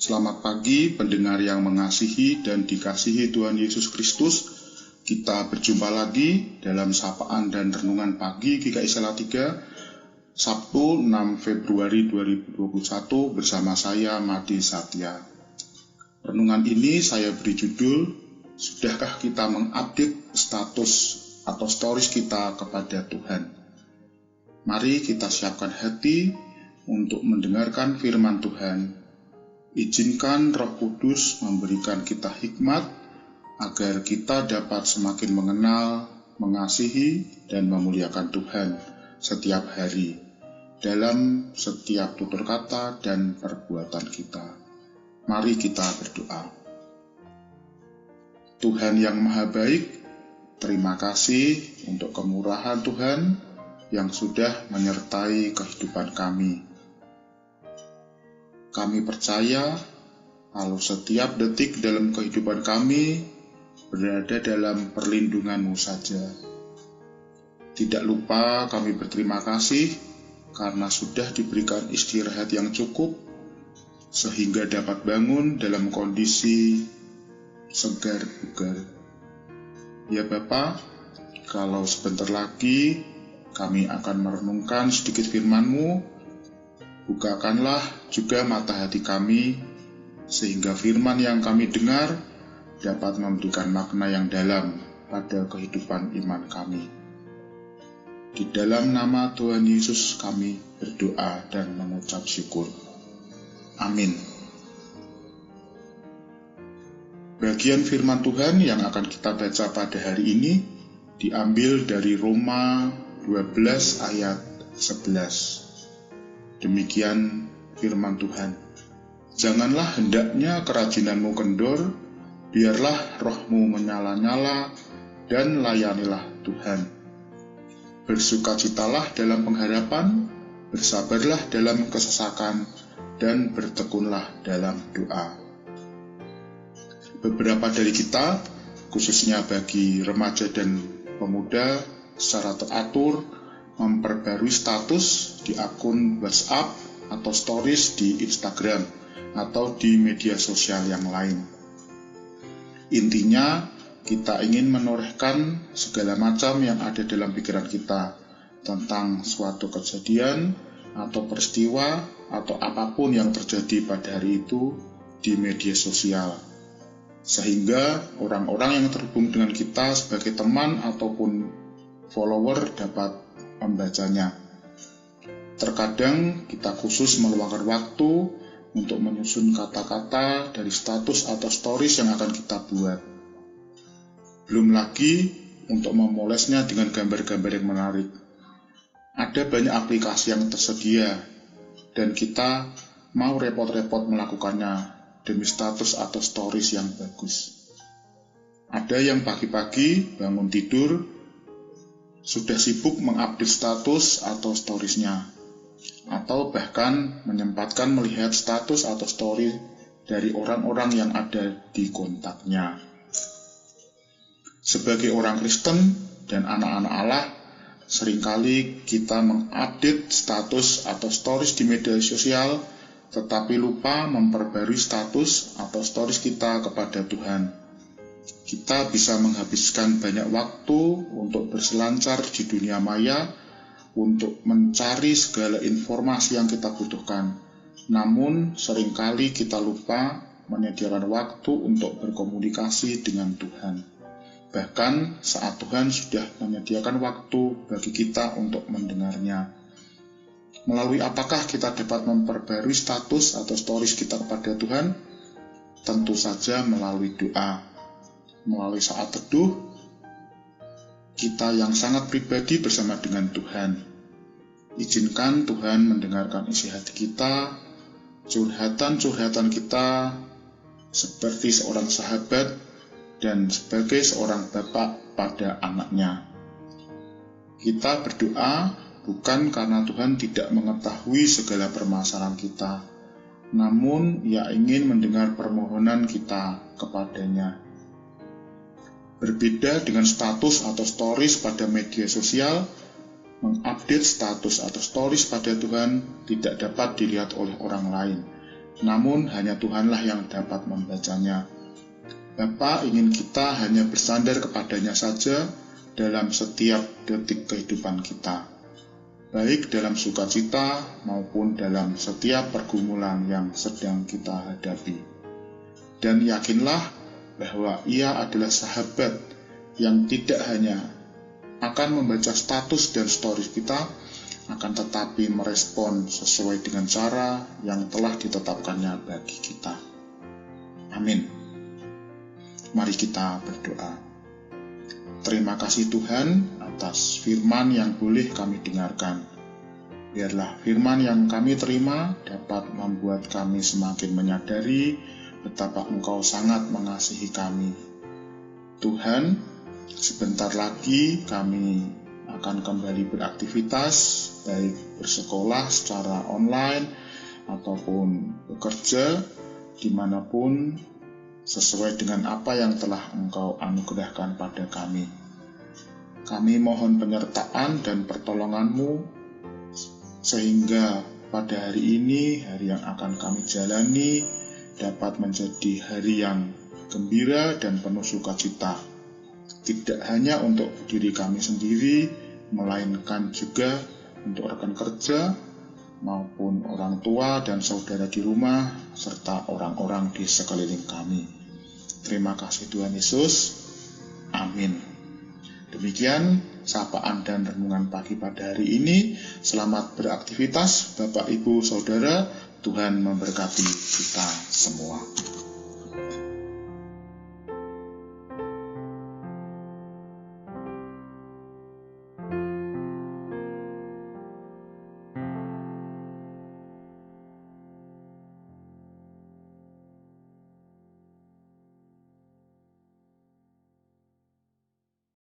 Selamat pagi pendengar yang mengasihi dan dikasihi Tuhan Yesus Kristus. Kita berjumpa lagi dalam sapaan dan renungan pagi GKI Salatiga, Sabtu 6 Februari 2021 bersama saya Made Satya. Renungan ini saya beri judul, Sudahkah kita mengupdate status atau stories kita kepada Tuhan? Mari kita siapkan hati untuk mendengarkan firman Tuhan. Izinkan Roh Kudus memberikan kita hikmat agar kita dapat semakin mengenal, mengasihi, dan memuliakan Tuhan setiap hari dalam setiap tutur kata dan perbuatan kita. Mari kita berdoa. Tuhan yang Maha Baik, terima kasih untuk kemurahan Tuhan yang sudah menyertai kehidupan kami. Kami percaya kalau setiap detik dalam kehidupan kami berada dalam perlindungan-Mu saja. Tidak lupa kami berterima kasih karena sudah diberikan istirahat yang cukup sehingga dapat bangun dalam kondisi segar bugar. Ya Bapa, kalau sebentar lagi kami akan merenungkan sedikit firman-Mu, bukakanlah juga mata hati kami, sehingga firman yang kami dengar dapat memberikan makna yang dalam pada kehidupan iman kami. Di dalam nama Tuhan Yesus kami berdoa dan mengucap syukur. Amin. Bagian firman Tuhan yang akan kita baca pada hari ini diambil dari Roma 12 ayat 11. Demikian firman Tuhan. Janganlah hendaknya kerajinanmu kendor, biarlah rohmu menyala-nyala, dan layanilah Tuhan. Bersukacitalah dalam pengharapan, bersabarlah dalam kesesakan, dan bertekunlah dalam doa. Beberapa dari kita, khususnya bagi remaja dan pemuda, secara teratur memperbarui status di akun WhatsApp atau stories di Instagram atau di media sosial yang lain. Intinya, kita ingin menorehkan segala macam yang ada dalam pikiran kita tentang suatu kejadian atau peristiwa atau apapun yang terjadi pada hari itu di media sosial. Sehingga orang-orang yang terhubung dengan kita sebagai teman ataupun follower dapat membacanya. Terkadang kita khusus meluangkan waktu untuk menyusun kata-kata dari status atau stories yang akan kita buat. Belum lagi untuk memolesnya dengan gambar-gambar yang menarik. Ada banyak aplikasi yang tersedia dan kita mau repot-repot melakukannya demi status atau stories yang bagus. Ada yang pagi-pagi bangun tidur sudah sibuk mengupdate status atau storiesnya, atau bahkan menyempatkan melihat status atau story dari orang-orang yang ada di kontaknya. Sebagai orang Kristen dan anak-anak Allah, seringkali kita mengupdate status atau stories di media sosial, tetapi lupa memperbarui status atau stories kita kepada Tuhan. Kita bisa menghabiskan banyak waktu untuk berselancar di dunia maya, untuk mencari segala informasi yang kita butuhkan. Namun, seringkali kita lupa menyediakan waktu untuk berkomunikasi dengan Tuhan. Bahkan saat Tuhan sudah menyediakan waktu bagi kita untuk mendengarnya. Melalui apakah kita dapat memperbarui status atau stories kita kepada Tuhan? Tentu saja melalui doa. Melalui saat teduh, kita yang sangat pribadi bersama dengan Tuhan. Izinkan Tuhan mendengarkan isi hati kita, curhatan-curhatan kita, seperti seorang sahabat dan sebagai seorang bapak pada anaknya. Kita berdoa bukan karena Tuhan tidak mengetahui segala permasalahan kita, namun Ia ingin mendengar permohonan kita kepadanya. Berbeda dengan status atau stories pada media sosial, mengupdate status atau stories pada Tuhan tidak dapat dilihat oleh orang lain, namun hanya Tuhanlah yang dapat membacanya. Bapa ingin kita hanya bersandar kepadanya saja dalam setiap detik kehidupan kita, baik dalam sukacita maupun dalam setiap pergumulan yang sedang kita hadapi. Dan yakinlah bahwa Ia adalah sahabat yang tidak hanya akan membaca status dan stories kita, akan tetapi merespon sesuai dengan cara yang telah ditetapkannya bagi kita. Amin. Mari kita berdoa. Terima kasih Tuhan atas firman yang boleh kami dengarkan. Biarlah firman yang kami terima dapat membuat kami semakin menyadari betapa Engkau sangat mengasihi kami. Tuhan, sebentar lagi kami akan kembali beraktivitas, baik bersekolah secara online ataupun bekerja dimanapun, sesuai dengan apa yang telah Engkau anugerahkan pada kami. Kami mohon penyertaan dan pertolongan-Mu, sehingga pada hari ini, hari yang akan kami jalani, dapat menjadi hari yang gembira dan penuh sukacita. Tidak hanya untuk diri kami sendiri, melainkan juga untuk rekan kerja, maupun orang tua dan saudara di rumah, serta orang-orang di sekeliling kami. Terima kasih Tuhan Yesus. Amin. Demikian sapaan dan renungan pagi pada hari ini. Selamat beraktivitas Bapak, Ibu, Saudara. Tuhan memberkati kita semua.